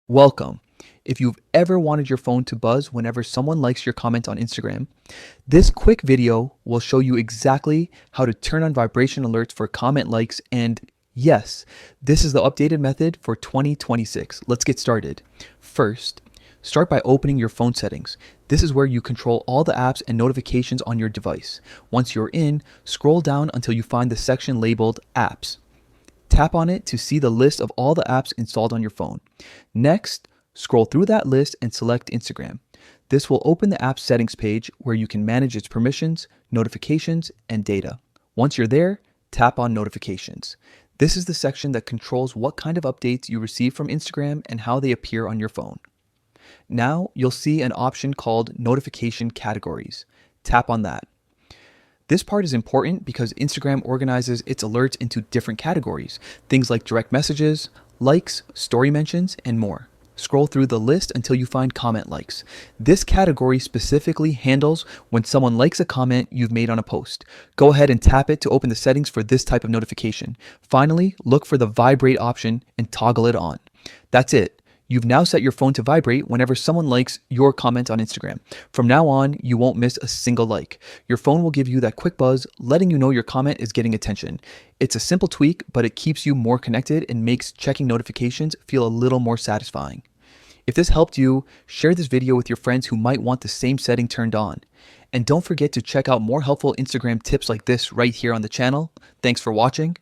Welcome. If you've ever wanted your phone to buzz whenever someone likes your comment on Instagram, this quick video will show you exactly how to turn on vibration alerts for comment likes, and yes, this is the updated method for 2026. Let's get started. First, start by opening your phone settings. This is where you control all the apps and notifications on your device. Once you're in, scroll down until you find the section labeled Apps. Tap on it to see the list of all the apps installed on your phone. Next, scroll through that list and select Instagram. This will open the app settings page where you can manage its permissions, notifications, and data. Once you're there, tap on Notifications. This is the section that controls what kind of updates you receive from Instagram and how they appear on your phone. Now, you'll see an option called Notification Categories. Tap on that. This part is important because Instagram organizes its alerts into different categories, things like direct messages, likes, story mentions, and more. Scroll through the list until you find comment likes. This category specifically handles when someone likes a comment you've made on a post. Go ahead and tap it to open the settings for this type of notification. Finally, look for the Vibrate option and toggle it on. That's it. You've now set your phone to vibrate whenever someone likes your comment on Instagram. From now on, you won't miss a single like. Your phone will give you that quick buzz, letting you know your comment is getting attention. It's a simple tweak, but it keeps you more connected and makes checking notifications feel a little more satisfying. If this helped you, share this video with your friends who might want the same setting turned on. And don't forget to check out more helpful Instagram tips like this right here on the channel. Thanks for watching.